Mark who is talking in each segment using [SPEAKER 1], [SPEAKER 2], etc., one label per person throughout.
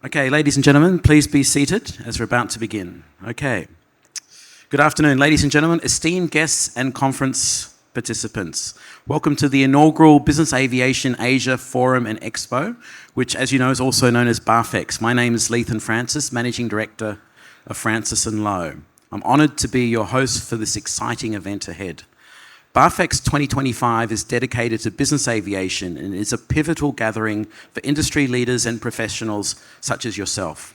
[SPEAKER 1] Okay, ladies and gentlemen, please be seated as we're about to begin. Okay. Good afternoon, ladies and gentlemen, esteemed guests and conference participants. Welcome to the inaugural Business Aviation Asia Forum and Expo, which, as you know, is also known as BAAFEx. My name is Leithen Francis, Managing Director of Francis & Lowe. I'm honoured to be your host for this exciting event ahead. BAAFEx 2025 is dedicated to business aviation and is a pivotal gathering for industry leaders and professionals such as yourself.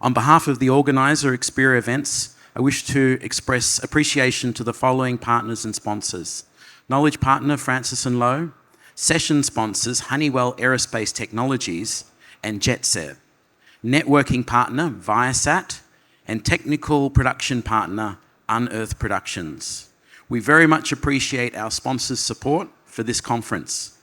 [SPEAKER 1] On behalf of the organiser, Expo Events, I wish to express appreciation to the following partners and sponsors. Knowledge partner, Francis & Lowe. Session sponsors, Honeywell Aerospace Technologies and JetSet. Networking partner, Viasat. And technical production partner, Unearth Productions. We very much appreciate our sponsors' support for this conference.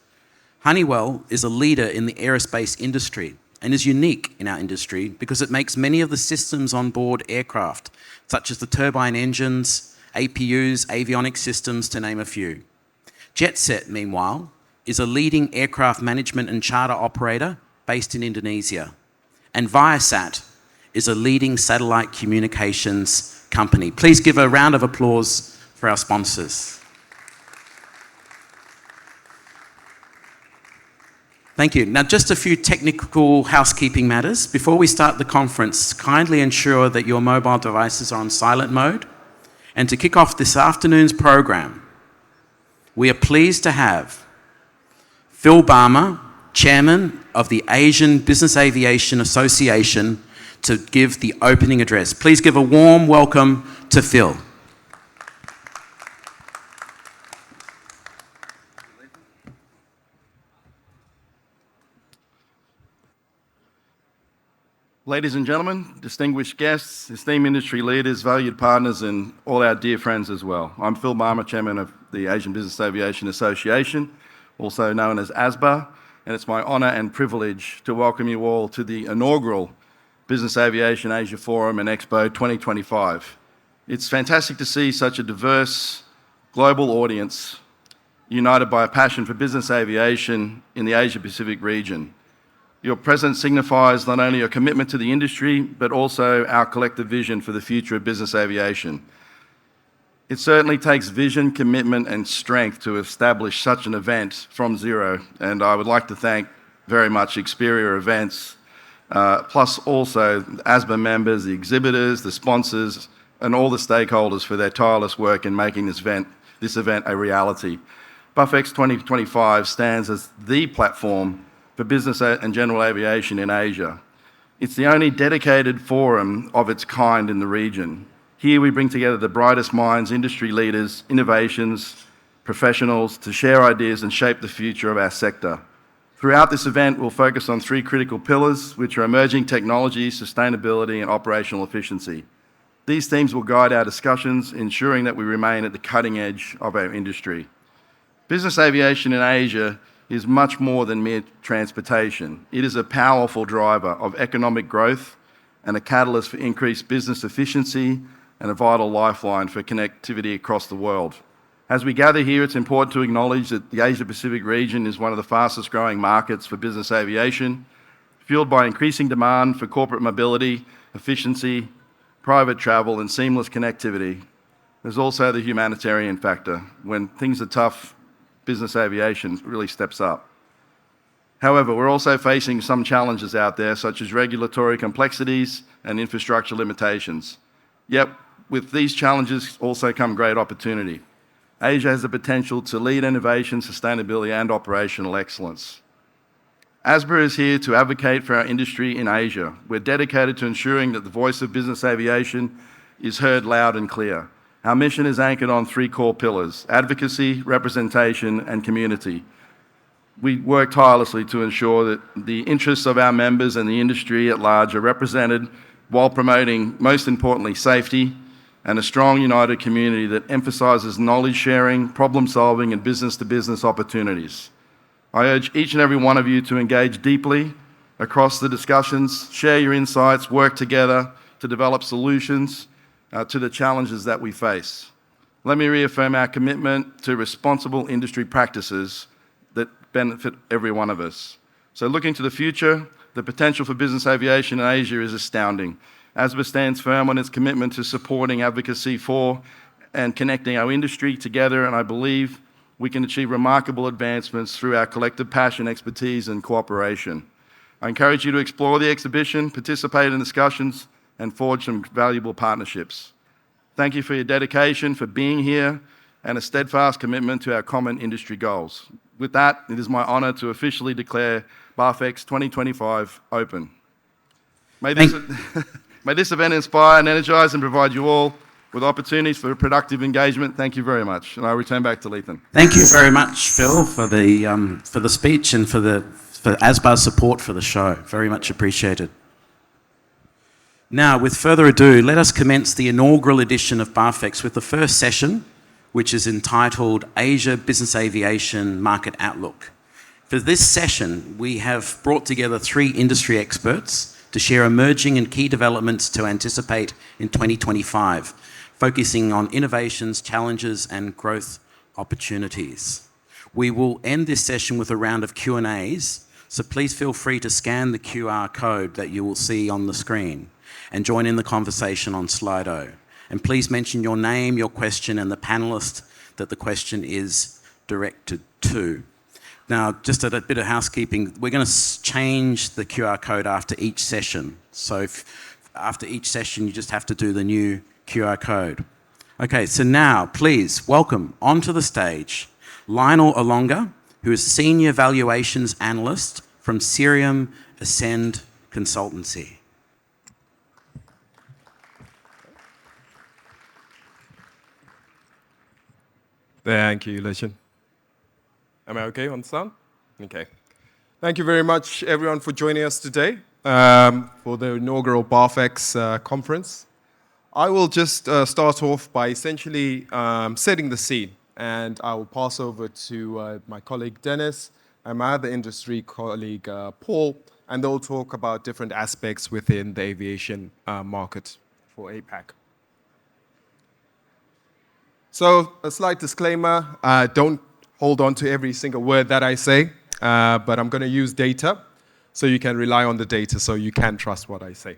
[SPEAKER 1] Honeywell is a leader in the aerospace industry and is unique in our industry because it makes many of the systems on board aircraft, such as the turbine engines, APUs, avionics systems, to name a few. JetSet, meanwhile, is a leading aircraft management and charter operator based in Indonesia. And Viasat is a leading satellite communications company. Please give a round of applause for our sponsors. Thank you. Now, just a few technical housekeeping matters. Before we start the conference, kindly ensure that your mobile devices are on silent mode. And to kick off this afternoon's program, we are pleased to have Phil Balmer, Chairman of the Asian Business Aviation Association, to give the opening address. Please give a warm welcome to Phil.
[SPEAKER 2] Ladies and gentlemen, distinguished guests, esteemed industry leaders, valued partners, and all our dear friends as well. I'm Phil Balmer, Chairman of the Asian Business Aviation Association, also known as ASBA, and it's my honour and privilege to welcome you all to the inaugural Business Aviation Asia Forum and Expo 2025. It's fantastic to see such a diverse global audience united by a passion for business aviation in the Asia-Pacific region. Your presence signifies not only your commitment to the industry, but also our collective vision for the future of business aviation. It certainly takes vision, commitment, and strength to establish such an event from zero, and I would like to thank very much Expo Events, plus also ASBA members, the exhibitors, the sponsors, and all the stakeholders for their tireless work in making this event a reality. BAAFEx 2025 stands as the platform for business and general aviation in Asia. It's the only dedicated forum of its kind in the region. Here we bring together the brightest minds, industry leaders, innovations, professionals to share ideas and shape the future of our sector. Throughout this event, we'll focus on three critical pillars, which are emerging technology, sustainability, and operational efficiency. These themes will guide our discussions, ensuring that we remain at the cutting edge of our industry. Business aviation in Asia is much more than mere transportation. It is a powerful driver of economic growth and a catalyst for increased business efficiency and a vital lifeline for connectivity across the world. As we gather here, it's important to acknowledge that the Asia-Pacific region is one of the fastest growing markets for business aviation, fueled by increasing demand for corporate mobility, efficiency, private travel, and seamless connectivity. There's also the humanitarian factor. When things are tough, business aviation really steps up. However, we're also facing some challenges out there, such as regulatory complexities and infrastructure limitations. Yet, with these challenges also come great opportunity. Asia has the potential to lead innovation, sustainability, and operational excellence. ASBA is here to advocate for our industry in Asia. We're dedicated to ensuring that the voice of business aviation is heard loud and clear. Our mission is anchored on three core pillars: advocacy, representation, and community. We work tirelessly to ensure that the interests of our members and the industry at large are represented while promoting, most importantly, safety and a strong, united community that emphasises knowledge sharing, problem solving, and business-to-business opportunities. I urge each and every one of you to engage deeply across the discussions, share your insights, work together to develop solutions to the challenges that we face. Let me reaffirm our commitment to responsible industry practices that benefit every one of us. So looking to the future, The potential for business aviation in Asia is astounding. ASBA stands firm on its commitment to supporting advocacy for and connecting our industry together, and I believe we can achieve remarkable advancements through our collective passion, expertise, and cooperation. I encourage you to explore the exhibition, participate in discussions, and forge some valuable partnerships. Thank you for your dedication, for being here, and a steadfast commitment to our common industry goals. With that, it is my honour to officially declare BAAFEx 2025 open. May this event inspire and energise and provide you all with opportunities for productive engagement. Thank you very much. And I return back to Leithen.
[SPEAKER 1] Thank you very much, Phil, for the speech and for ASBA's support for the show. Very much appreciated. Now, with further ado, let us commence the inaugural edition of BAAFEx with the first session, which is entitled Asia Business Aviation Market Outlook. For this session, we have brought together 3 industry experts to share emerging and key developments to anticipate in 2025, focusing on innovations, challenges, and growth opportunities. We will end this session with a round of Q&As, so please feel free to scan the QR code that you will see on the screen and join in the conversation on Slido. And please mention your name, your question, and the panelist that the question is directed to. Now, just a bit of housekeeping, we're going to change the QR code after each session. So after each session, you just have to do the new QR code. Okay, so now, please welcome onto the stage Lionel Olonga, who is Senior Valuations Analyst from Cirium Ascend Consultancy.
[SPEAKER 3] Thank you, Leithen. Am I okay on sound? Okay. Thank you very much, everyone, for joining us today for the inaugural BAAFEx conference. I will just start off by essentially setting the scene, and I will pass over to my colleague Dennis and my other industry colleague Paul, and they'll talk about different aspects within the aviation market for APAC. So, a slight disclaimer, don't hold on to every single word that I say, but I'm going to use data, so you can rely on the data, so you can trust what I say.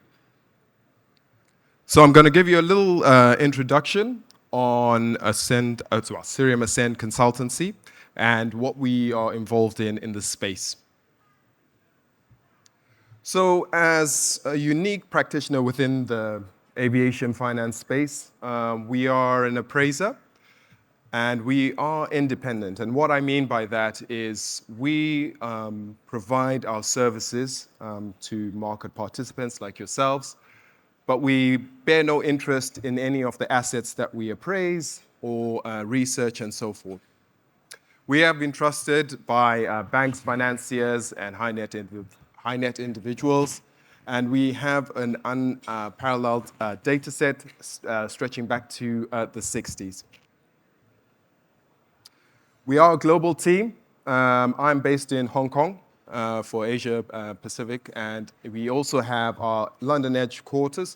[SPEAKER 3] So I'm going to give you a little introduction on Cirium Ascend Consultancy and what we are involved in the space. So as a unique practitioner within the aviation finance space, we are an appraiser, and we are independent. And what I mean by that is we provide our services to market participants like yourselves, but we bear no interest in any of the assets that we appraise or research and so forth. We have been trusted by banks, financiers, and high net individuals, and we have an unparalleled data set stretching back to the 60s. We are a global team. I'm based in Hong Kong for Asia Pacific, and we also have our London headquarters,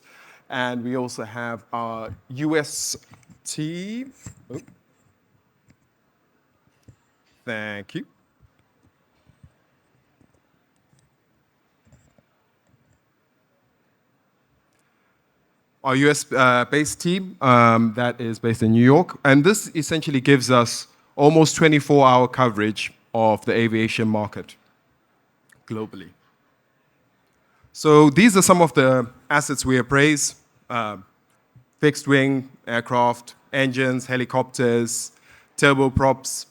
[SPEAKER 3] and we also have our US team. Oh. Thank you. Our US-based team that is based in New York, and this essentially gives us almost 24-hour coverage of the aviation market globally. So these are some of the assets we appraise: fixed-wing aircraft, engines, helicopters, turboprops,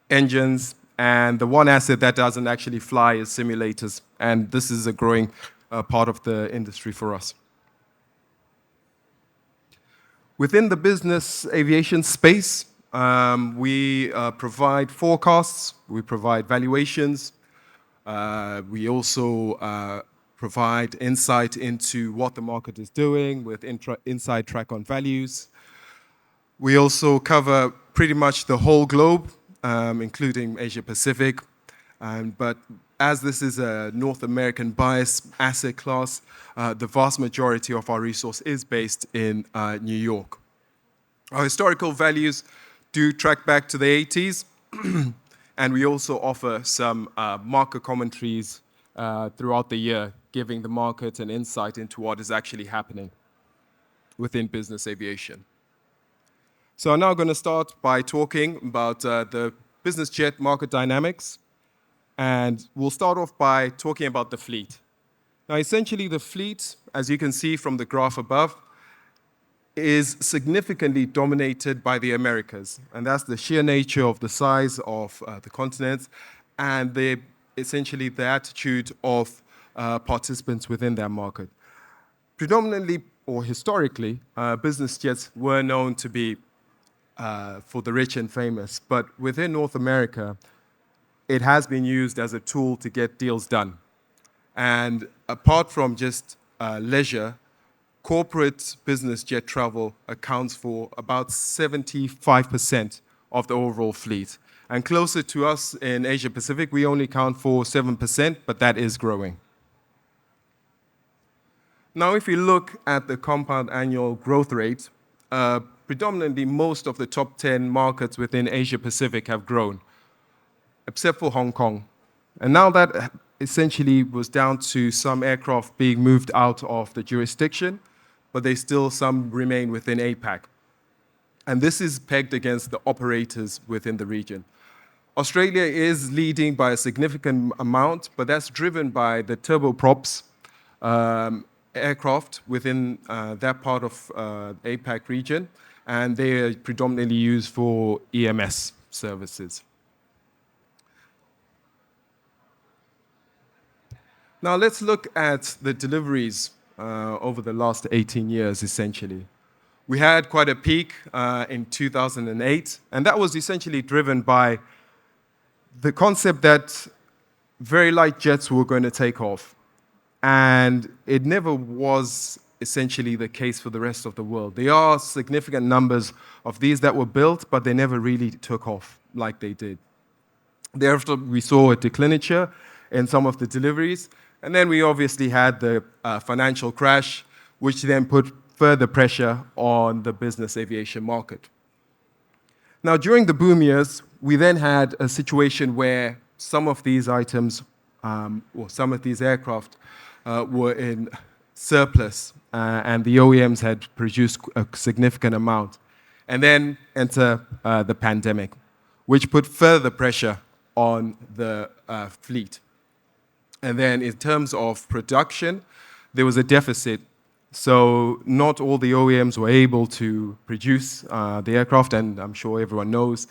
[SPEAKER 3] engines, and the one asset that doesn't actually fly is simulators, and this is a growing part of the industry for us. Within the business aviation space, we provide forecasts, we provide valuations, we also provide insight into what the market is doing with inside track on values. We also cover pretty much the whole globe, including Asia Pacific, but as this is a North American bias asset class, the vast majority of our resource is based in New York. Our historical values do track back to the 80s, and we also offer some market commentaries throughout the year, giving the market an insight into what is actually happening within business aviation. So I'm now going to start by talking about the business jet market dynamics, and we'll start off by talking about the fleet. Now, essentially, the fleet, as you can see from the graph above, is significantly dominated by the Americas, and that's the sheer nature of the size of the continents and essentially the attitude of participants within that market. Predominantly, or historically, business jets were known to be for the rich and famous, but within North America, it has been used as a tool to get deals done. And apart from just leisure, corporate business jet travel accounts for about 75% of the overall fleet. And closer to us in Asia Pacific, we only count for 7%, but that is growing. Now, if you look at the compound annual growth rate, predominantly most of the top 10 markets within Asia Pacific have grown, except for Hong Kong. And now that essentially was down to some aircraft being moved out of the jurisdiction, but some remain within APAC. And this is pegged against the operators within the region. Australia is leading by a significant amount, but that's driven by the turboprops aircraft within that part of APAC region, and they are predominantly used for EMS services. Now let's look at the deliveries over the last 18 years, essentially. We had quite a peak in 2008, and that was essentially driven by the concept that very light jets were going to take off. And it never was essentially the case for the rest of the world. There are significant numbers of these that were built, but they never really took off like they did. Thereafter, we saw a declinature in some of the deliveries, and then we obviously had the financial crash, which then put further pressure on the business aviation market. Now, during the boom years, we then had a situation where some of these items, or some of these aircraft, were in surplus, and the OEMs had produced a significant amount. And then enter the pandemic, which put further pressure on the fleet. And then in terms of production, there was a deficit. So not all the OEMs were able to produce the aircraft, and I'm sure everyone knows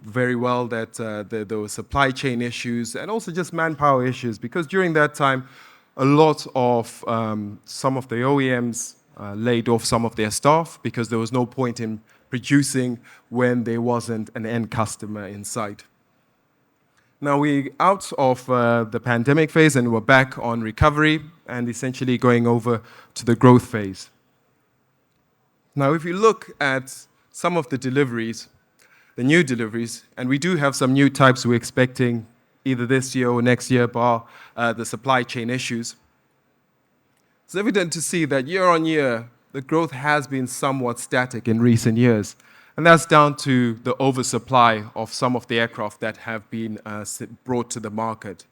[SPEAKER 3] very well that there were supply chain issues and also just manpower issues, because during that time, a lot of some of the OEMs laid off some of their staff because there was no point in producing when there wasn't an end customer in sight. Now we're out of the pandemic phase and we're back on recovery and essentially going over to the growth phase. Now if you look at some of the deliveries, the new deliveries, and we do have some new types we're expecting either this year or next year, bar the supply chain issues. It's evident to see that year on year, the growth has been somewhat static in recent years. And that's down to the oversupply of some of the aircraft that have been brought to the market.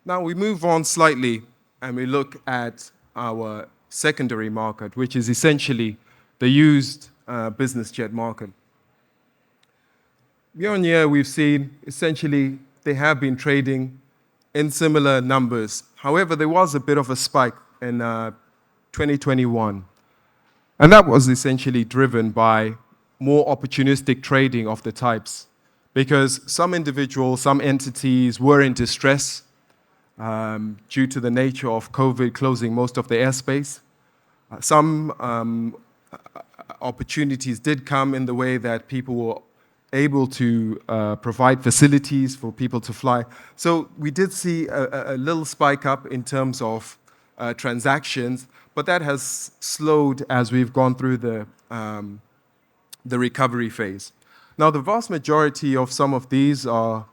[SPEAKER 3] Now we move on slightly and we look at our secondary market, which is essentially the used business jet market. Year on year, we've seen essentially they have been trading in similar numbers. However, there was a bit of a spike in 2021. And that was essentially driven by more opportunistic trading of the types, because some individuals, some entities were in distress due to the nature of COVID closing most of the airspace. Some opportunities did come in the way that people were able to provide facilities for people to fly. So we did see a little spike up in terms of transactions, but that has slowed as we've gone through the recovery phase. Now, the vast majority of some of these are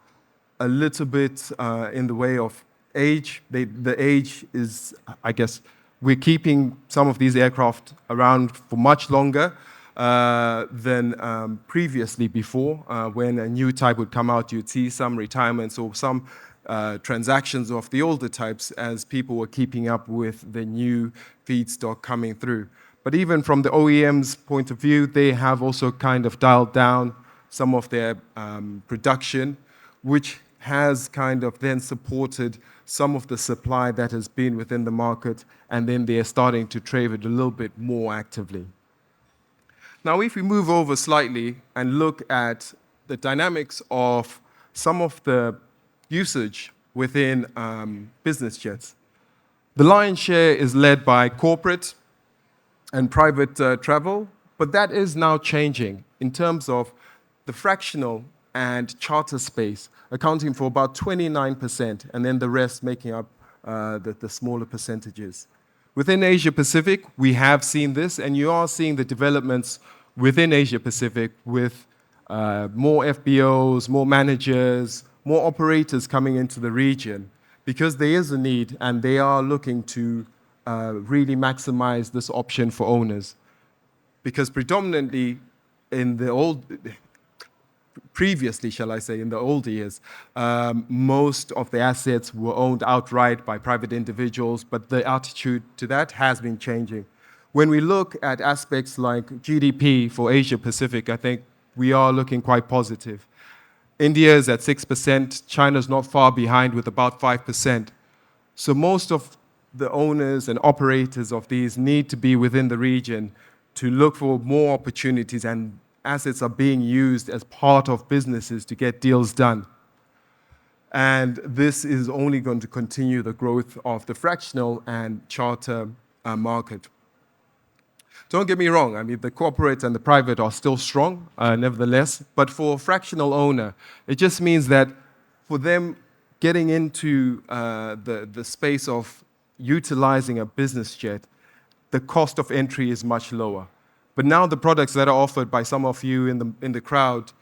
[SPEAKER 3] a little bit in the way of age. The age is, I guess, we're keeping some of these aircraft around for much longer, than previously before. When a new type would come out, you'd see some retirements or some transactions of the older types as people were keeping up with the new feedstock coming through. But even from the OEM's point of view, they have also kind of dialed down some of their production, which has kind of then supported some of the supply that has been within the market, and then they're starting to trade it a little bit more actively. Now, if we move over slightly and look at the dynamics of some of the usage within business jets, the lion's share is led by corporate and private travel, but that is now changing in terms of the fractional and charter space, accounting for about 29%, and then the rest making up the smaller percentages. Within Asia Pacific, we have seen this, and you are seeing the developments within Asia Pacific with more FBOs, more managers, more operators coming into the region, because there is a need, and they are looking to really maximize this option for owners. Because predominantly previously, shall I say, in the old years, most of the assets were owned outright by private individuals, but the attitude to that has been changing. When we look at aspects like GDP for Asia Pacific, I think we are looking quite positive. India is at 6%, China's not far behind with about 5%. So most of the owners and operators of these need to be within the region to look for more opportunities, and assets are being used as part of businesses to get deals done. And this is only going to continue the growth of the fractional and charter market. Don't get me wrong, I mean, the corporate and the private are still strong, nevertheless, but for a fractional owner, it just means that for them getting into the space of utilizing a business jet, the cost of entry is much lower. But now the products that are offered by some of you in the crowd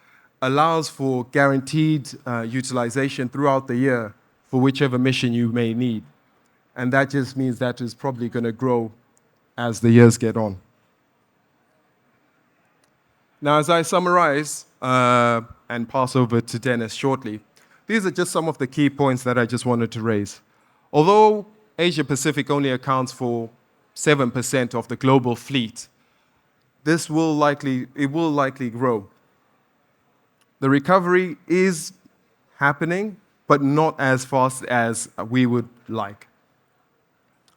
[SPEAKER 3] allows for guaranteed utilization throughout the year for whichever mission you may need. And that just means that is probably going to grow as the years get on. Now, as I summarize and pass over to Dennis shortly, these are just some of the key points that I just wanted to raise. Although Asia Pacific only accounts for 7% of the global fleet, it will likely grow. The recovery is happening, but not as fast as we would like.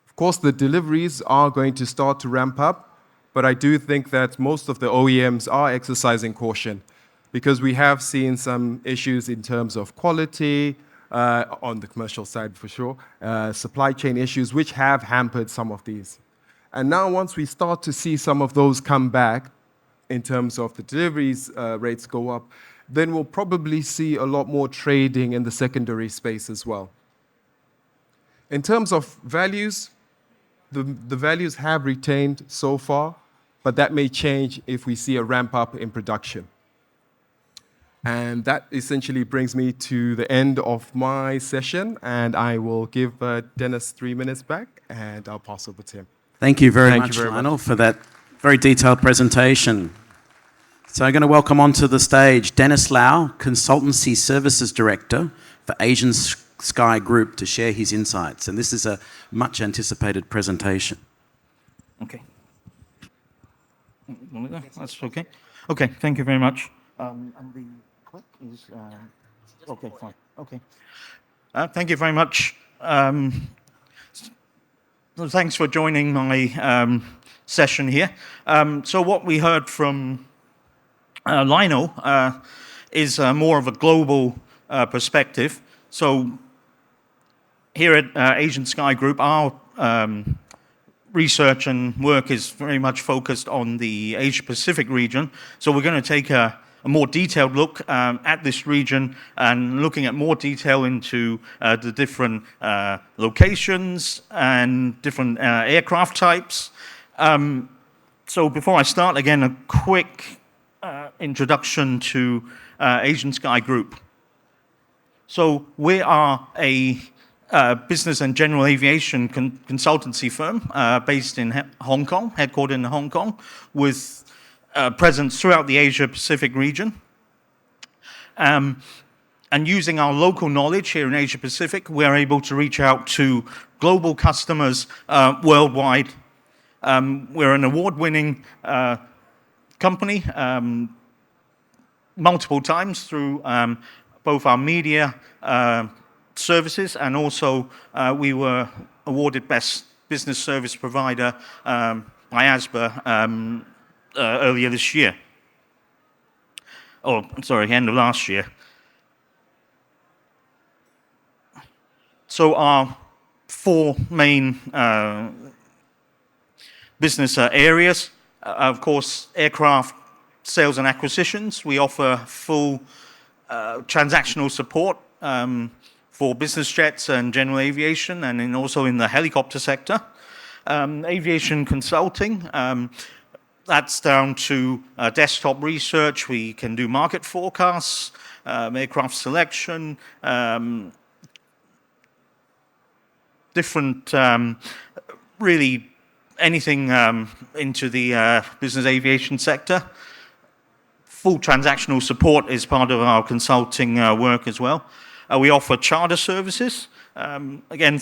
[SPEAKER 3] Of course, the deliveries are going to start to ramp up, but I do think that most of the OEMs are exercising caution, because we have seen some issues in terms of quality, on the commercial side for sure, supply chain issues, which have hampered some of these. And now once we start to see some of those come back in terms of the deliveries rates go up, then we'll probably see a lot more trading in the secondary space as well. In terms of values, the values have retained so far, but that may change if we see a ramp up in production. And that essentially brings me to the end of my session, and I will give Dennis 3 minutes back, and I'll pass over to him.
[SPEAKER 1] Thank you very much, Lionel, for that very detailed presentation. So I'm going to welcome onto the stage Dennis Lau, Consultancy Services Director for Asian Sky Group, to share his insights. And this is a much anticipated presentation.
[SPEAKER 4] Okay. That's okay. Okay, thank you very much. And the click is... okay, fine. Okay. Thank you very much. Thanks for joining my session here. So what we heard from Lionel is more of a global perspective. So here at Asian Sky Group, our research and work is very much focused on the Asia-Pacific region. So we're going to take a more detailed look at this region and looking at more detail into the different locations and different aircraft types. So before I start, again, a quick introduction to Asian Sky Group. So we are a business and general aviation consultancy firm based in Hong Kong, headquartered in Hong Kong, with presence throughout the Asia-Pacific region. And using our local knowledge here in Asia-Pacific, we're able to reach out to global customers worldwide. We're an award-winning company multiple times through both our media services, and also we were awarded Best Business Service Provider by ASBA earlier this year. End of last year. So our four main business areas, of course, aircraft sales and acquisitions. We offer full transactional support for business jets and general aviation, and also in the helicopter sector. Aviation consulting, that's down to desktop research. We can do market forecasts, aircraft selection, different, really anything into the business aviation sector. Full transactional support is part of our consulting work as well. We offer charter services, again,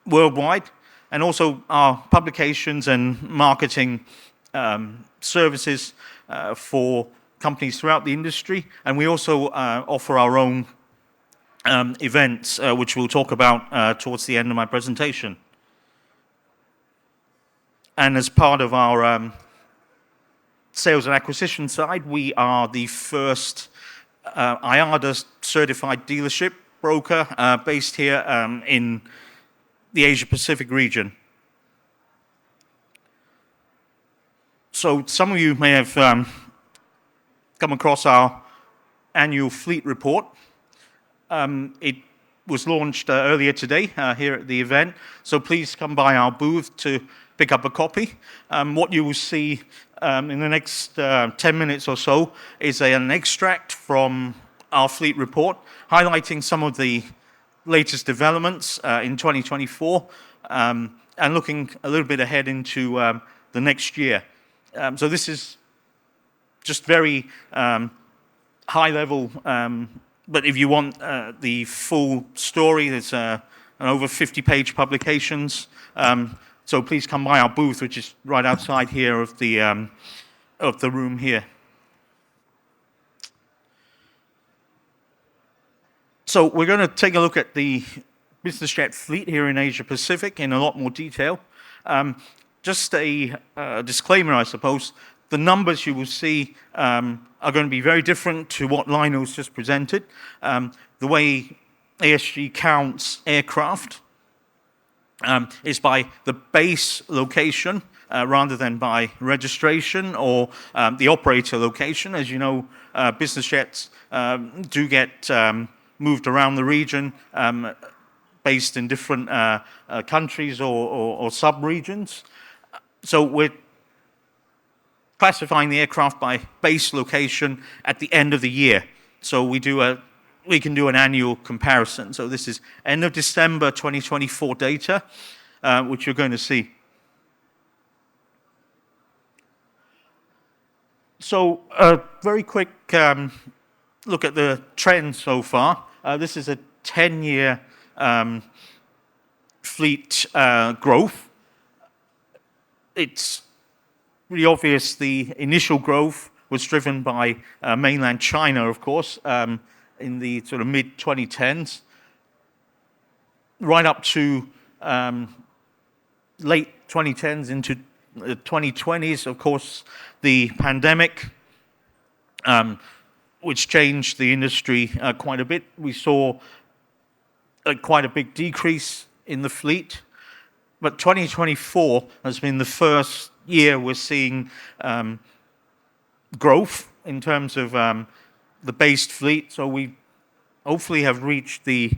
[SPEAKER 4] worldwide, and also our publications and marketing services for companies throughout the industry. And we also offer our own events, which we'll talk about towards the end of my presentation. And as part of our sales and acquisition side, we are the first IATA certified dealership broker based here in the Asia-Pacific region. So some of you may have come across our annual fleet report. It was launched earlier today here at the event, so please come by our booth to pick up a copy. What you will see in the next 10 minutes or so is an extract from our fleet report, highlighting some of the latest developments in 2024, and looking a little bit ahead into the next year. So this is just very high level, but if you want the full story, there's an over 50-page publications. So please come by our booth, which is right outside here of the room here. So we're going to take a look at the business jet fleet here in Asia Pacific in a lot more detail. Just a disclaimer, I suppose. The numbers you will see are going to be very different to what Lionel's just presented. The way ASG counts aircraft is by the base location rather than by registration or the operator location. As you know, business jets do get moved around the region based in different countries or sub-regions. So we're classifying the aircraft by base location at the end of the year. So we can do an annual comparison. So this is end of December 2024 data, which you're going to see. So a very quick look at the trend so far. This is a 10-year fleet growth. It's really obvious the initial growth was driven by mainland China, of course, in the sort of mid-2010s, right up to late 2010s into the 2020s. Of course, the pandemic, which changed the industry quite a bit. We saw quite a big decrease in the fleet. But 2024 has been the first year we're seeing growth in terms of the based fleet. So we hopefully have reached the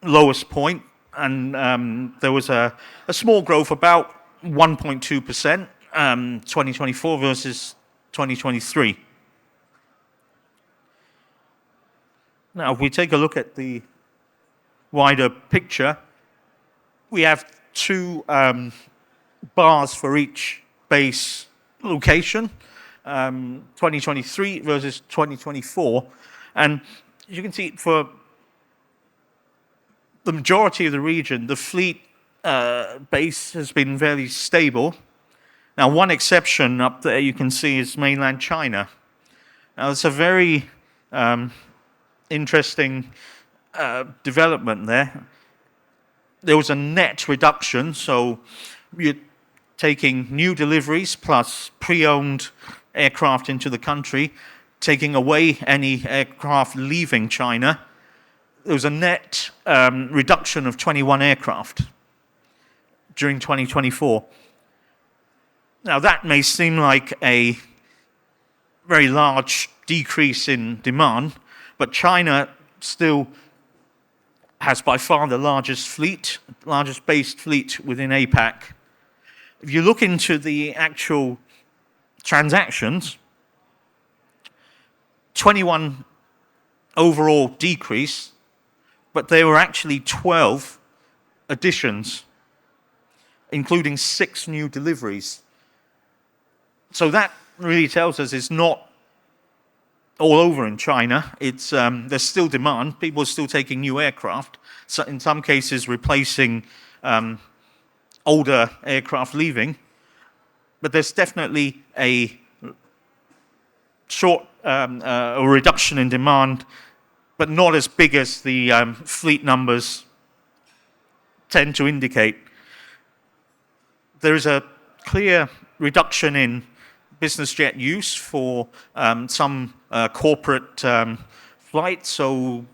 [SPEAKER 4] lowest point, and there was a small growth, about 1.2%, 2024 versus 2023. Now, if we take a look at the wider picture, we have two bars for each base location. 2023 versus 2024. And as you can see, for the majority of the region, the fleet base has been fairly stable. Now, one exception up there you can see is mainland China. Now, it's a very interesting development there. There was a net reduction, so you're taking new deliveries plus pre-owned aircraft into the country, taking away any aircraft leaving China. There was a net reduction of 21 aircraft during 2024. Now, that may seem like a very large decrease in demand, but China still has by far the largest based fleet within APAC. If you look into the actual transactions, 21 overall decrease, but there were actually 12 additions, including 6 new deliveries. So that really tells us it's not all over in China. It's there's still demand. People are still taking new aircraft. So in some cases, replacing older aircraft leaving. But there's definitely a reduction in demand, but not as big as the fleet numbers tend to indicate. There is a clear reduction in business jet use for some corporate flights. So,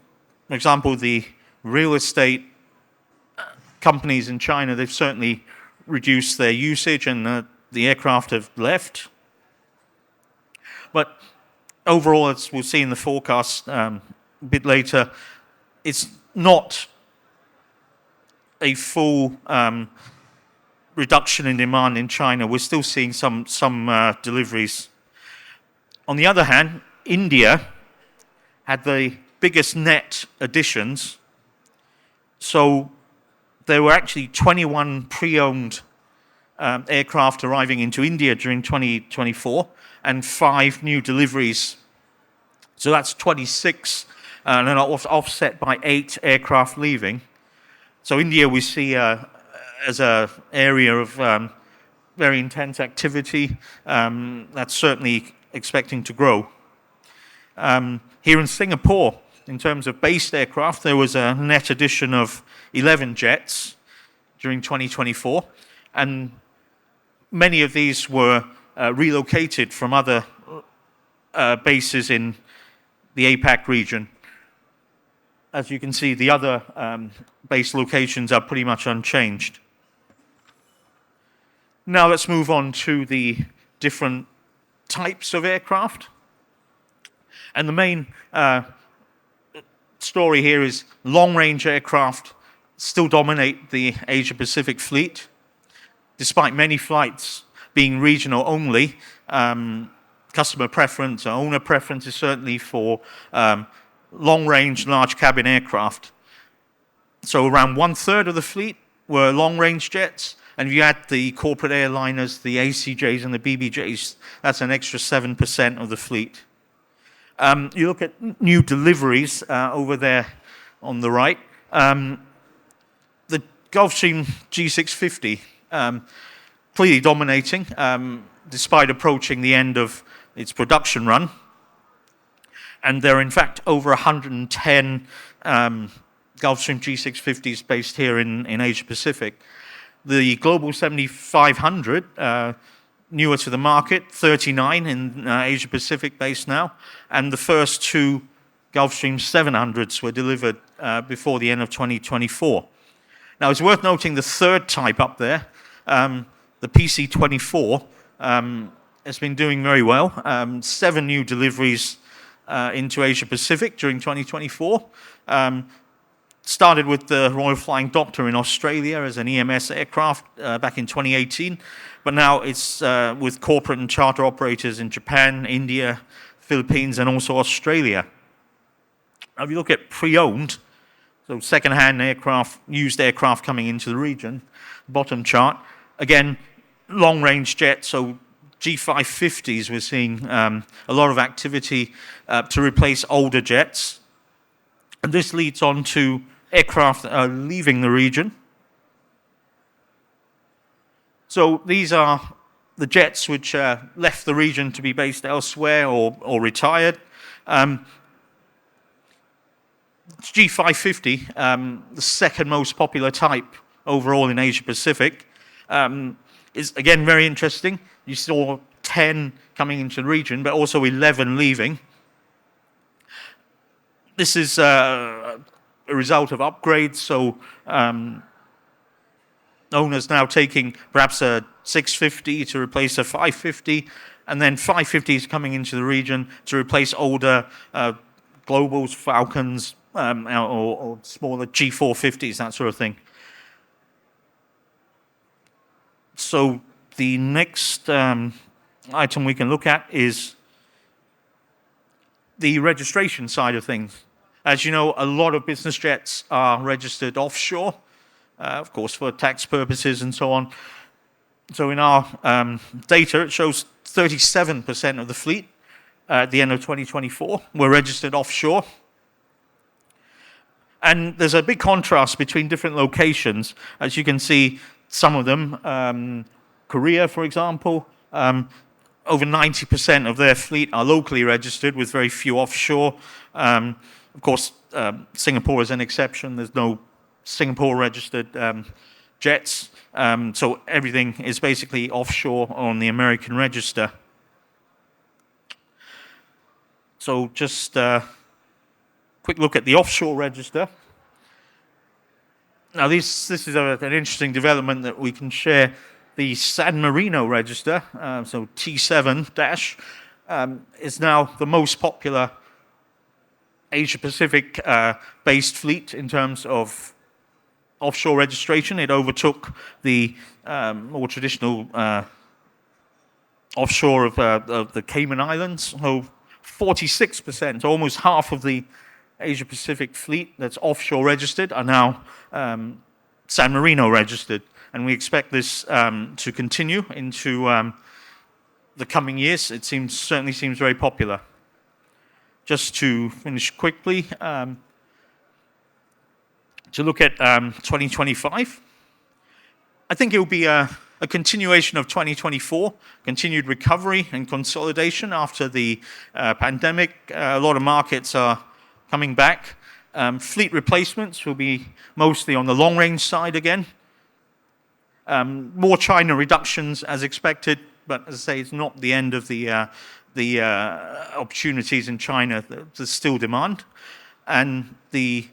[SPEAKER 4] for example, the real estate companies in China, they've certainly reduced their usage and the aircraft have left. But overall, as we'll see in the forecast a bit later, it's not a full reduction in demand in China. We're still seeing some deliveries. On the other hand, India had the biggest net additions. So there were actually 21 pre-owned aircraft arriving into India during 2024 and 5 new deliveries. So that's 26 and then offset by 8 aircraft leaving. So India we see as an area of very intense activity. That's certainly expecting to grow. Here in Singapore, in terms of based aircraft, there was a net addition of 11 jets during 2024, and many of these were relocated from other bases in the APAC region. As you can see, the other base locations are pretty much unchanged. Now let's move on to the different types of aircraft. And the main story here is long-range aircraft still dominate the Asia-Pacific fleet. Despite many flights being regional only, customer preference or owner preference is certainly for long-range, large cabin aircraft. So around 1/3 of the fleet were long-range jets, and if you add the corporate airliners, the ACJs and the BBJs, that's an extra 7% of the fleet. You look at new deliveries over there on the right. The Gulfstream G650 clearly dominating, despite approaching the end of its production run. And there are in fact over 110 Gulfstream G650s based here in Asia Pacific. The Global 7500, newer to the market, 39 in Asia Pacific based now, and the first 2 Gulfstream 700s were delivered before the end of 2024. Now it's worth noting the third type up there, the PC-24, has been doing very well. 7 new deliveries into Asia Pacific during 2024. Started with the Royal Flying Doctor in Australia as an EMS aircraft back in 2018, but now it's with corporate and charter operators in Japan, India, Philippines, and also Australia. Now, if you look at pre-owned, so second-hand aircraft, used aircraft coming into the region, bottom chart, again, long-range jets, so G550s, we're seeing a lot of activity to replace older jets. And this leads on to aircraft that are leaving the region. So these are the jets which left the region to be based elsewhere or retired. G550, the second most popular type overall in Asia Pacific, is again very interesting. You saw 10 coming into the region, but also 11 leaving. This is a result of upgrades, so owners now taking perhaps a 650 to replace a 550, and then 550s coming into the region to replace older Globals, Falcons, or smaller G450s, that sort of thing. So the next item we can look at is the registration side of things. As you know, a lot of business jets are registered offshore, of course, for tax purposes and so on. So in our data, it shows 37% of the fleet at the end of 2024 were registered offshore. And there's a big contrast between different locations. As you can see, some of them, Korea, for example, over 90% of their fleet are locally registered with very few offshore. Of course, Singapore is an exception. There's no Singapore-registered jets. So everything is basically offshore on the American register. So just a quick look at the offshore register. Now this is an interesting development that we can share. The San Marino register, so T7- is now the most popular Asia-Pacific based fleet in terms of offshore registration. It overtook the more traditional offshore of the Cayman Islands. So 46%, almost half of the Asia-Pacific fleet that's offshore registered are now San Marino registered. And we expect this to continue into the coming years. It certainly seems very popular. Just to finish quickly, to look at 2025, I think it will be a continuation of 2024, continued recovery and consolidation after the pandemic. A lot of markets are coming back. Fleet replacements will be mostly on the long-range side again. More China reductions as expected, but as I say, it's not the end of the opportunities in China. There's still demand. And the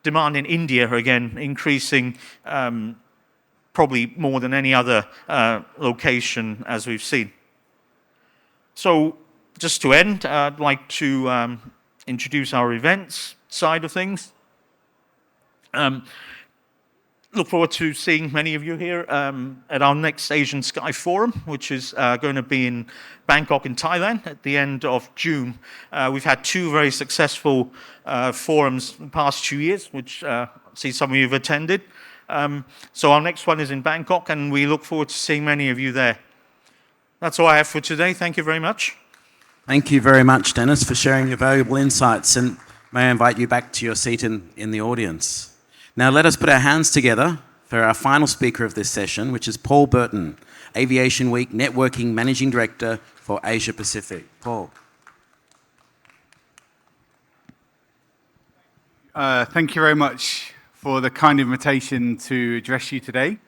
[SPEAKER 4] demand in India, again, increasing probably more than any other location as we've seen. So just to end, I'd like to introduce our events side of things. Look forward to seeing many of you here at our next Asian Sky Forum, which is going to be in Bangkok in Thailand at the end of June. We've had 2 very successful forums in the past 2 years, which I see some of you have attended. So our next one is in Bangkok, and we look forward to seeing many of you there. That's all I have for today. Thank you very much.
[SPEAKER 1] Thank you very much, Dennis, for sharing your valuable insights. And may I invite you back to your seat in the audience. Now let us put our hands together for our final speaker of this session, which is Paul Burton, Aviation Week Networking Managing Director for Asia Pacific. Paul.
[SPEAKER 5] Thank you very much for the kind invitation to address you today.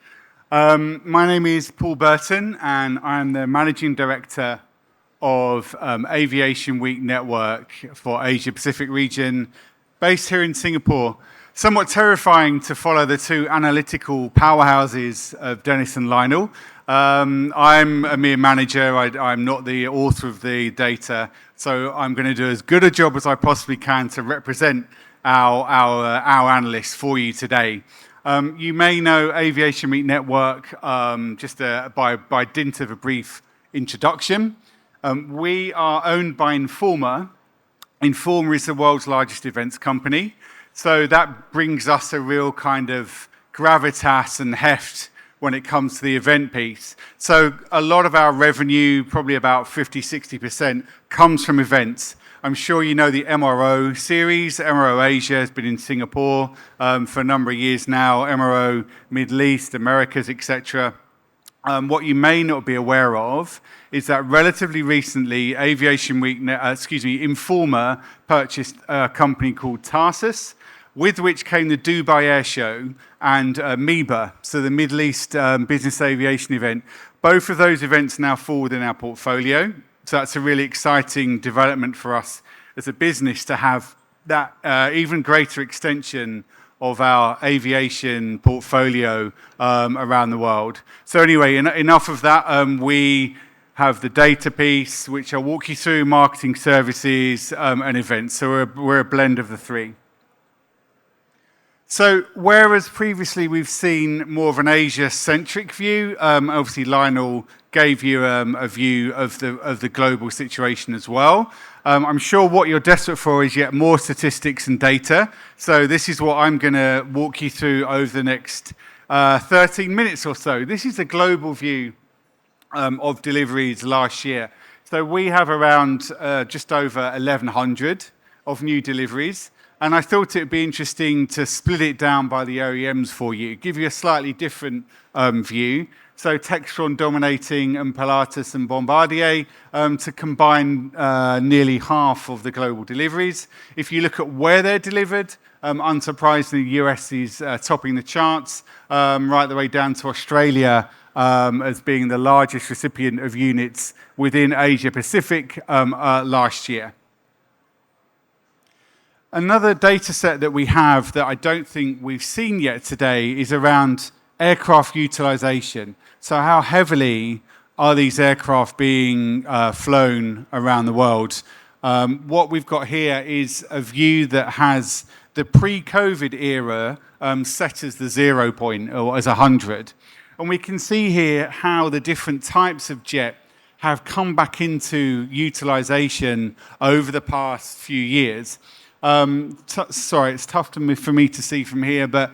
[SPEAKER 5] My name is Paul Burton, and I am the Managing Director of Aviation Week Network for Asia Pacific region, based here in Singapore. Somewhat terrifying to follow the 2 analytical powerhouses of Dennis and Lionel. I'm a mere manager. I'm not the author of the data, so I'm going to do as good a job as I possibly can to represent our analysts for you today. You may know Aviation Week Network just by dint of a brief introduction. We are owned by Informa. Informa is the world's largest events company. So that brings us a real kind of gravitas and heft when it comes to the event piece. So a lot of our revenue, probably about 50-60%, comes from events. I'm sure you know the MRO series. MRO Asia has been in Singapore for a number of years now, MRO Middle East, Americas, etc. What you may not be aware of is that relatively recently, Aviation Week, Informa purchased a company called Tarsus, with which came the Dubai Air Show and MEBA, so the Middle East Business Aviation event. Both of those events now fall within our portfolio. So that's a really exciting development for us as a business to have that even greater extension of our aviation portfolio around the world. So anyway, enough of that. We have the data piece, which I'll walk you through, marketing services and events. So we're a blend of the three. So whereas previously we've seen more of an Asia-centric view, obviously Lionel gave you a view of the global situation as well. I'm sure what you're desperate for is yet more statistics and data. So this is what I'm going to walk you through over the next 13 minutes or so. This is a global view of deliveries last year. So we have around just over 1,100 of new deliveries. And I thought it would be interesting to split it down by the OEMs for you, give you a slightly different view. So Textron dominating and Pilatus and Bombardier to combine nearly half of the global deliveries. If you look at where they're delivered, unsurprisingly, the US is topping the charts, right the way down to Australia as being the largest recipient of units within Asia Pacific last year. Another data set that we have that I don't think we've seen yet today is around aircraft utilization. So how heavily are these aircraft being flown around the world? What we've got here is a view that has the pre-COVID era set as the 0 point or as 100. And we can see here how the different types of jet have come back into utilization over the past few years. Sorry, it's tough for me to see from here, but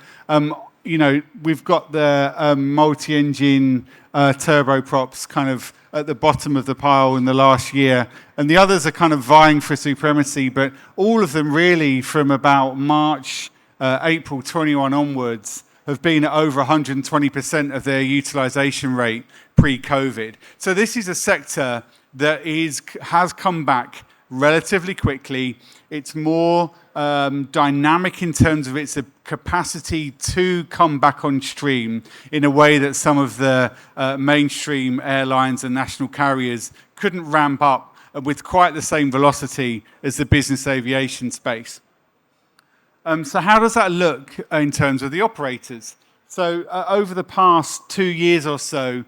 [SPEAKER 5] we've got the multi-engine turboprops kind of at the bottom of the pile in the last year, and the others are kind of vying for supremacy, but all of them really from about March, April 21 onwards have been at over 120% of their utilization rate pre-COVID. So this is a sector that has come back relatively quickly. It's more dynamic in terms of its capacity to come back on stream in a way that some of the mainstream airlines and national carriers couldn't ramp up with quite the same velocity as the business aviation space. So how does that look in terms of the operators? So over the past 2 years or so,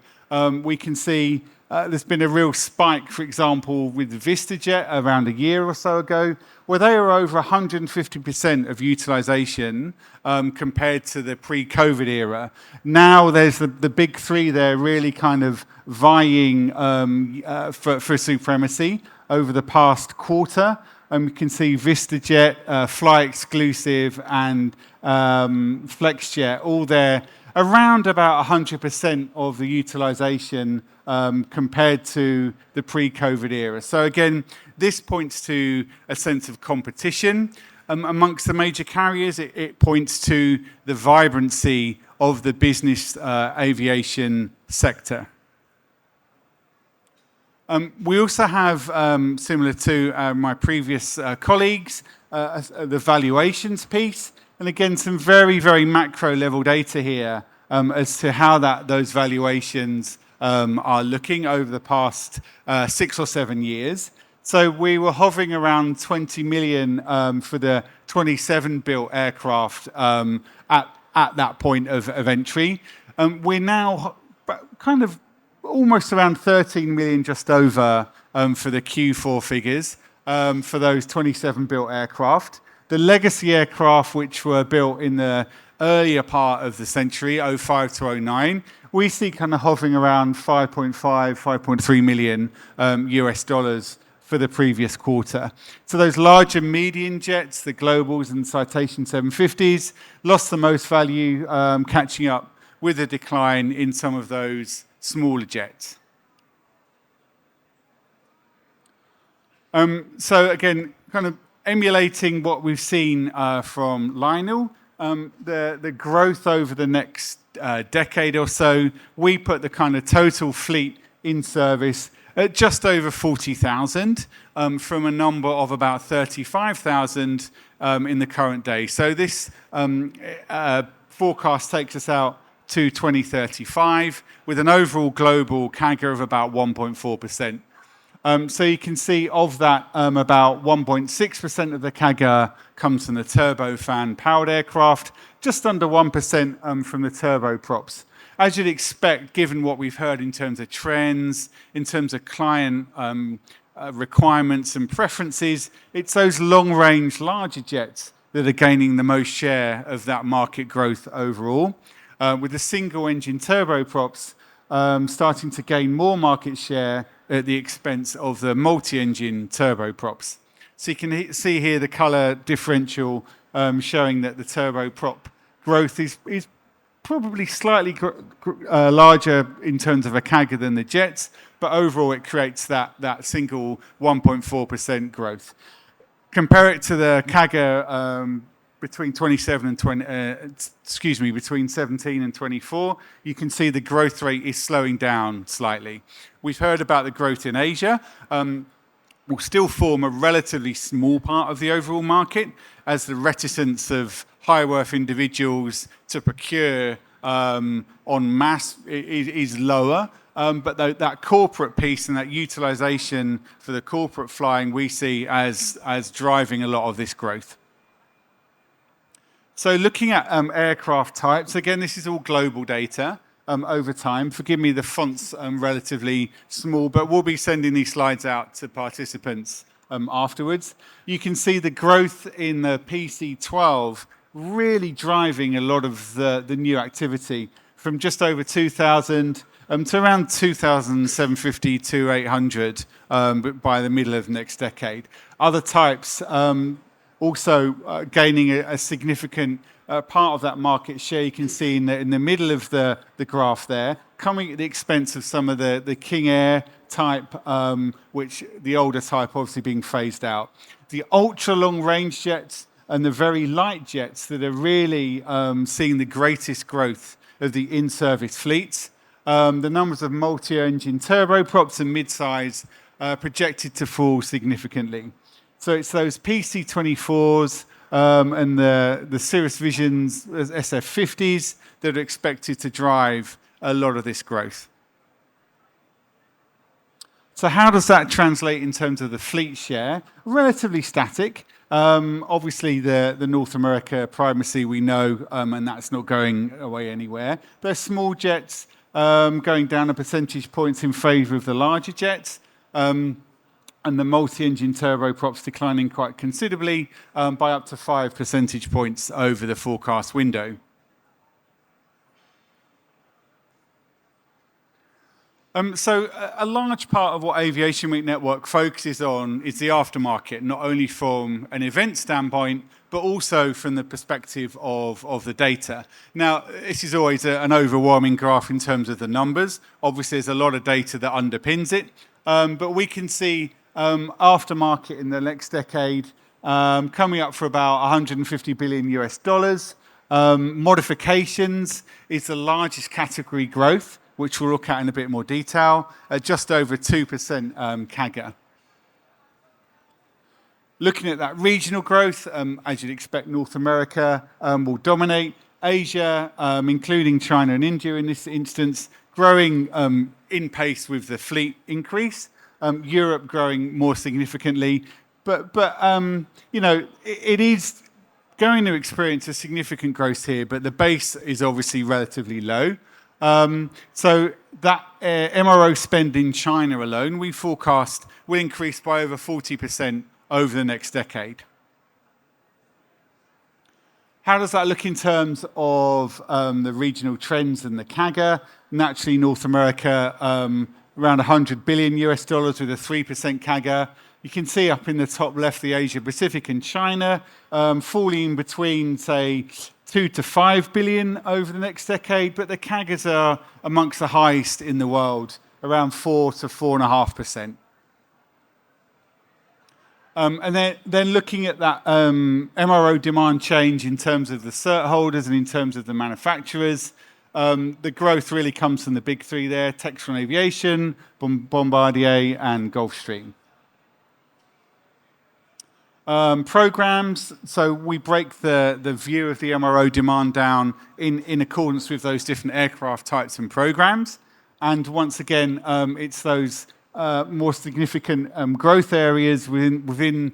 [SPEAKER 5] we can see there's been a real spike, for example, with VistaJet around a year or so ago, where they were over 150% of utilization compared to the pre-COVID era. Now there's the big three there really kind of vying for supremacy over the past quarter. And we can see VistaJet, Fly Exclusive, and FlexJet all there around about 100% of the utilization compared to the pre-COVID era. So again, this points to a sense of competition amongst the major carriers. It points to the vibrancy of the business aviation sector. We also have, similar to my previous colleagues, the valuations piece. And again, some very, very macro level data here as to how those valuations are looking over the past 6 or 7 years. So we were hovering around 20 million for the 27 built aircraft at that point of entry. We're now kind of almost around 13 million, just over, for the Q4 figures for those 27 built aircraft. The legacy aircraft, which were built in the earlier part of the century, 05 to 09, we see kind of hovering around 5.5, 5.3 million US dollars for the previous quarter. So those larger medium jets, the Globals and Citation 750s, lost the most value, catching up with a decline in some of those smaller jets. So again, kind of emulating what we've seen from Lionel, the growth over the next decade or so, we put the kind of total fleet in service at just over 40,000 from a number of about 35,000 in the current day. So this forecast takes us out to 2035 with an overall global CAGR of about 1.4%. So you can see of that, about 1.6% of the CAGR comes from the turbofan powered aircraft, just under 1% from the turboprops. As you'd expect, given what we've heard in terms of trends, in terms of client requirements and preferences, it's those long-range, larger jets that are gaining the most share of that market growth overall, with the single-engine turboprops starting to gain more market share at the expense of the multi-engine turboprops. So you can see here the color differential showing that the turboprop growth is probably slightly larger in terms of a CAGR than the jets, but overall it creates that single 1.4% growth. Compare it to the CAGR between 17 and 24, you can see the growth rate is slowing down slightly. We've heard about the growth in Asia. Will still form a relatively small part of the overall market as the reticence of high worth individuals to procure en masse is lower. But that corporate piece and that utilization for the corporate flying we see as driving a lot of this growth. So looking at aircraft types, again, this is all global data over time. Forgive me, the font's relatively small, but we'll be sending these slides out to participants afterwards. You can see the growth in the PC-12 really driving a lot of the new activity from just over 2,000 to around 2,750 to 800 by the middle of next decade. Other types also gaining a significant part of that market share. You can see in the middle of the graph there, coming at the expense of some of the King Air type, which the older type obviously being phased out. The ultra long range jets and the very light jets that are really seeing the greatest growth of the in-service fleets. The numbers of multi-engine turboprops and mid-size projected to fall significantly. So it's those PC-24s and the Cirrus Visions SF-50s that are expected to drive a lot of this growth. So how does that translate in terms of the fleet share? Relatively static. Obviously, the North America primacy we know, and that's not going away anywhere. There's small jets going down a percentage points in favour of the larger jets. And the multi-engine turboprops declining quite considerably by up to 5 percentage points over the forecast window. So a large part of what Aviation Week Network focuses on is the aftermarket, not only from an event standpoint, but also from the perspective of the data. Now, this is always an overwhelming graph in terms of the numbers. Obviously, there's a lot of data that underpins it, but we can see aftermarket in the next decade coming up for about $150 billion US. Modifications is the largest category growth, which we'll look at in a bit more detail, at just over 2% CAGR. Looking at that regional growth, as you'd expect, North America will dominate. Asia, including China and India in this instance, growing in pace with the fleet increase. Europe growing more significantly, but you know, it is going to experience a significant growth here, but the base is obviously relatively low. So that MRO spend in China alone, we forecast will increase by over 40% over the next decade. How does that look in terms of the regional trends and the CAGR? Naturally, North America around $100 billion US with a 3% CAGR. You can see up in the top left the Asia Pacific and China falling between, say, 2 to 5 billion over the next decade, but the CAGRs are amongst the highest in the world, around 4 to 4.5%. And then looking at that MRO demand change in terms of the cert holders and in terms of the manufacturers, the growth really comes from the big three there, Textron Aviation, Bombardier, and Gulfstream. Programs, so we break the view of the MRO demand down in accordance with those different aircraft types and programs. And once again, it's those more significant growth areas within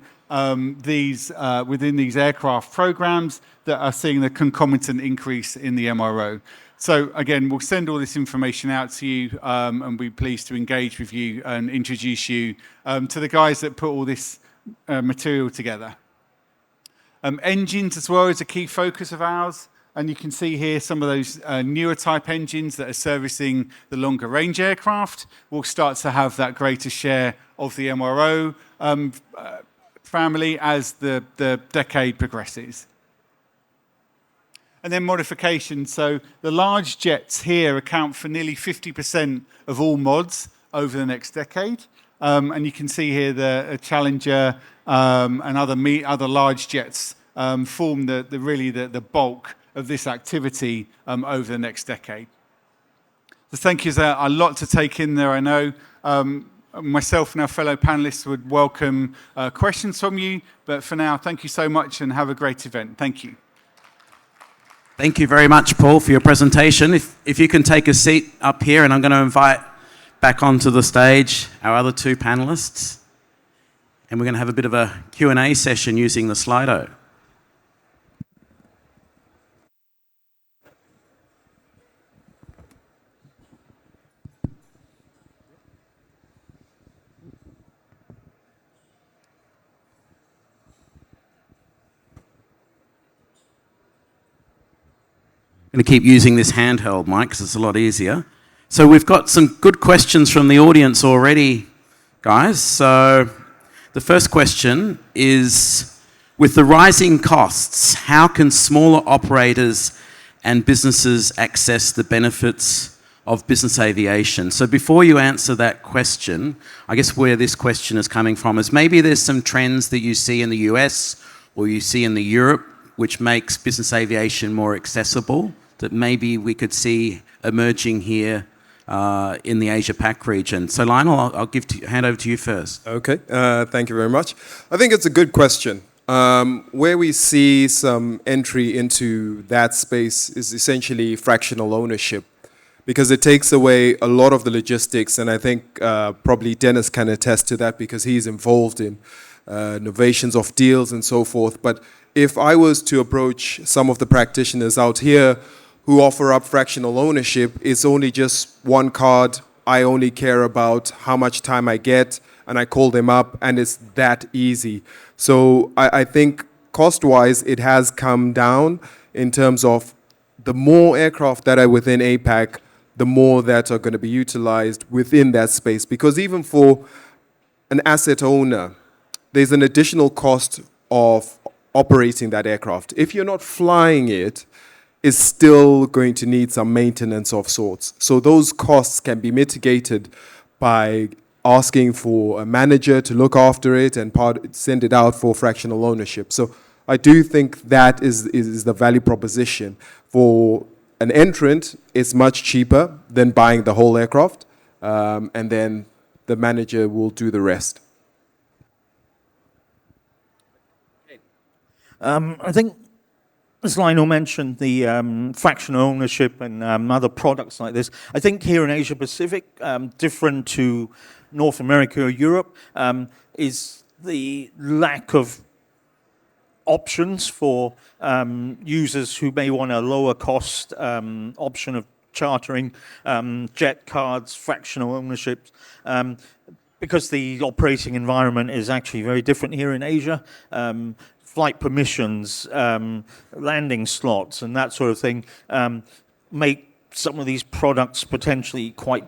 [SPEAKER 5] these aircraft programs that are seeing the concomitant increase in the MRO. So again, we'll send all this information out to you and be pleased to engage with you and introduce you to the guys that put all this material together. Engines as well is a key focus of ours, and you can see here some of those newer type engines that are servicing the longer range aircraft will start to have that greater share of the MRO family as the decade progresses. And then modification. So the large jets here account for nearly 50% of all mods over the next decade. And you can see here the Challenger and other large jets form the bulk of this activity over the next decade. So thank you. There's a lot to take in there, I know. Myself and our fellow panelists would welcome questions from you. But for now, thank you so much and have a great event. Thank you.
[SPEAKER 1] Thank you very much, Paul, for your presentation. If you can take a seat up here, and I'm going to invite back onto the stage our other two panelists, and we're going to have a bit of a Q&A session using the Slido. I'm going to keep using this handheld mic because it's a lot easier. So we've got some good questions from the audience already, guys. So the first question is, with the rising costs, how can smaller operators and businesses access the benefits of business aviation? So before you answer that question, I guess where this question is coming from is maybe there's some trends that you see in the US or you see in the Europe which makes business aviation more accessible that maybe we could see emerging here in the Asia-Pac region. So Lionel, I'll hand over to you first.
[SPEAKER 3] Okay, thank you very much. I think it's a good question. Where we see some entry into that space is essentially fractional ownership, because it takes away a lot of the logistics, and I think probably Dennis can attest to that because he's involved in novations of deals and so forth. But if I was to approach some of the practitioners out here who offer up fractional ownership, it's only just one card. I only care about how much time I get, and I call them up, and it's that easy. So I think cost-wise, it has come down in terms of the more aircraft that are within APAC, the more that are going to be utilized within that space. Because even for an asset owner, there's an additional cost of operating that aircraft. If you're not flying it, it's still going to need some maintenance of sorts. So those costs can be mitigated by asking for a manager to look after it and send it out for fractional ownership. So I do think that is the value proposition. For an entrant, it's much cheaper than buying the whole aircraft, and then the manager will do the rest.
[SPEAKER 4] I think, as Lionel mentioned, the fractional ownership and other products like this, I think here in Asia Pacific, different to North America or Europe, is the lack of options for users who may want a lower cost option of chartering jet cards, fractional ownership, because the operating environment is actually very different here in Asia. Flight permissions, landing slots, and that sort of thing make some of these products potentially quite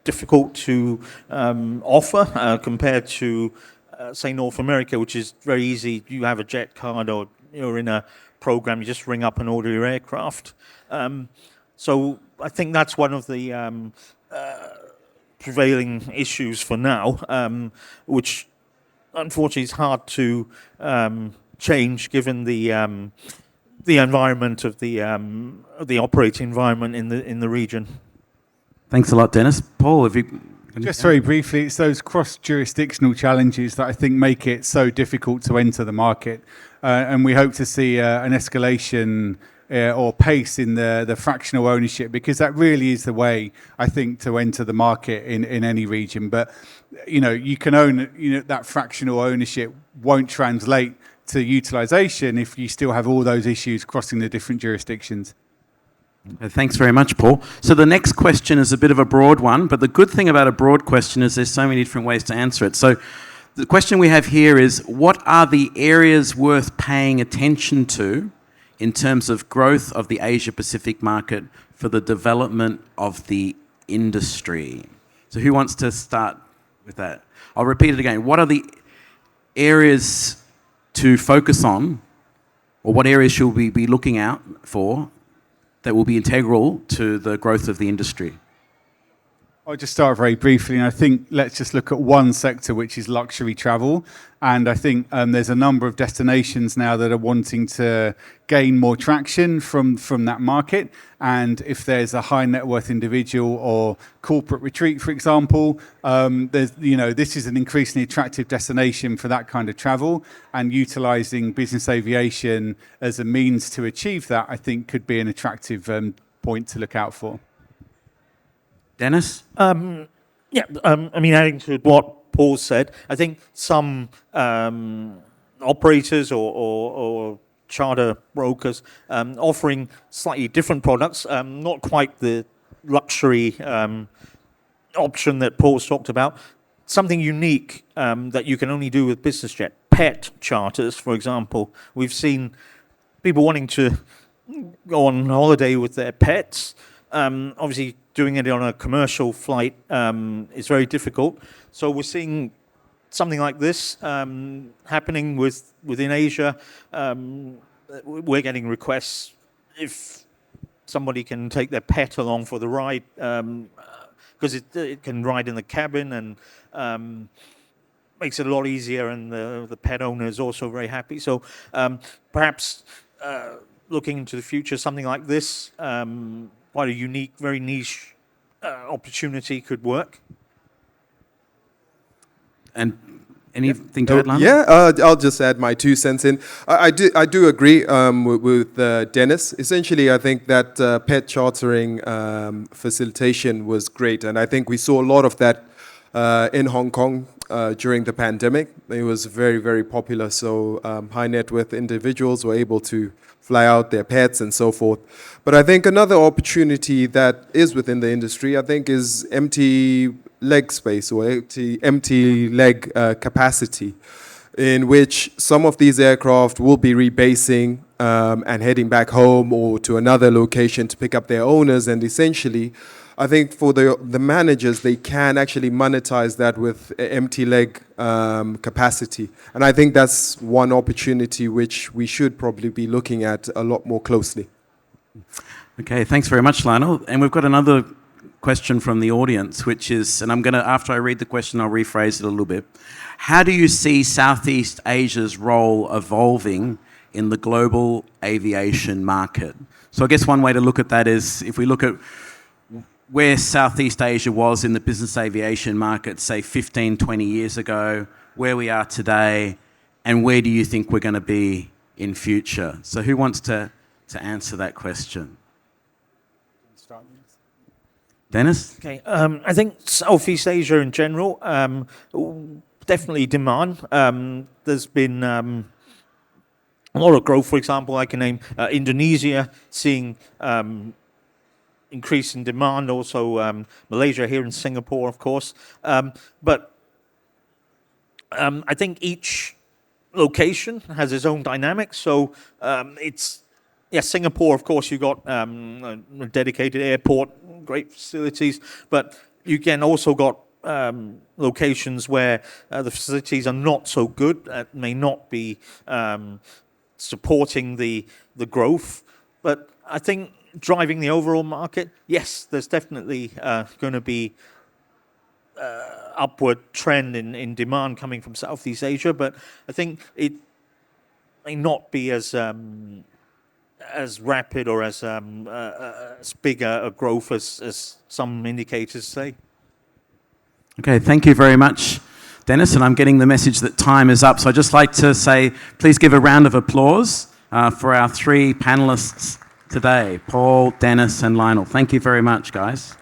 [SPEAKER 4] difficult to offer compared to, say, North America, which is very easy. You have a jet card or you're in a program. You just ring up and order your aircraft. So I think that's one of the prevailing issues for now, which unfortunately is hard to change given the environment of the operating environment in the region.
[SPEAKER 1] Thanks a lot, Dennis. Paul, have you...
[SPEAKER 5] Just very briefly, it's those cross-jurisdictional challenges that I think make it so difficult to enter the market. And we hope to see an escalation or pace in the fractional ownership, because that really is the way, I think, to enter the market in any region. But, you can own, that fractional ownership won't translate to utilization if you still have all those issues crossing the different jurisdictions.
[SPEAKER 1] Thanks very much, Paul. So the next question is a bit of a broad one, but the good thing about a broad question is there's so many different ways to answer it. So the question we have here is, what are the areas worth paying attention to in terms of growth of the Asia-Pacific market for the development of the industry? So who wants to start with that? I'll repeat it again. What are the areas to focus on, or what areas should we be looking out for that will be integral to the growth of the industry?
[SPEAKER 5] I'll just start very briefly, and I think let's just look at one sector, which is luxury travel. And I think there's a number of destinations now that are wanting to gain more traction from that market. And if there's a high net worth individual or corporate retreat, for example, this is an increasingly attractive destination for that kind of travel. And utilizing business aviation as a means to achieve that, I think, could be an attractive point to look out for.
[SPEAKER 1] Dennis?
[SPEAKER 4] Adding to what Paul said, I think some operators or charter brokers offering slightly different products, not quite the luxury option that Paul's talked about, something unique that you can only do with business jet. Pet charters, for example. We've seen people wanting to go on holiday with their pets. Obviously, doing it on a commercial flight is very difficult. So we're seeing something like this happening within Asia. We're getting requests if somebody can take their pet along for the ride, because it can ride in the cabin and makes it a lot easier, and the pet owner is also very happy. So perhaps looking into the future, something like this, quite a unique, very niche opportunity could work. And anything to add, Lionel?
[SPEAKER 3] Yeah, I'll just add my 2 cents in. I do agree with Dennis. Essentially, I think that pet chartering facilitation was great, and I think we saw a lot of that in Hong Kong during the pandemic. It was very, very popular. So high net worth individuals were able to fly out their pets and so forth. But I think another opportunity that is within the industry, I think, is empty leg space or empty leg capacity, in which some of these aircraft will be rebasing and heading back home or to another location to pick up their owners. And essentially, I think for the managers, they can actually monetize that with empty leg capacity. And I think that's one opportunity which we should probably be looking at a lot more closely.
[SPEAKER 1] Okay, thanks very much, Lionel. And we've got another question from the audience, which is, and I'm going to, after I read the question, I'll rephrase it a little bit. How do you see Southeast Asia's role evolving in the global aviation market? So I guess one way to look at that is, if we look at where Southeast Asia was in the business aviation market, say 15, 20 years ago, where we are today, and where do you think we're going to be in future? So who wants to answer that question? Dennis?
[SPEAKER 4] Okay, I think Southeast Asia in general, definitely demand. There's been a lot of growth. For example, I can name Indonesia seeing increase in demand, also Malaysia here in Singapore, of course. But I think each location has its own dynamics. So Singapore, of course, you've got a dedicated airport, great facilities, but you can also got locations where the facilities are not so good, may not be supporting the growth. But I think driving the overall market, yes, there's definitely going to be upward trend in demand coming from Southeast Asia, but I think it may not be as rapid or as big a growth as some indicators say.
[SPEAKER 1] Okay, thank you very much, Dennis, and I'm getting the message that time is up, so I'd just like to say, please give a round of applause for our three panelists today, Paul, Dennis, and Lionel. Thank you very much, guys.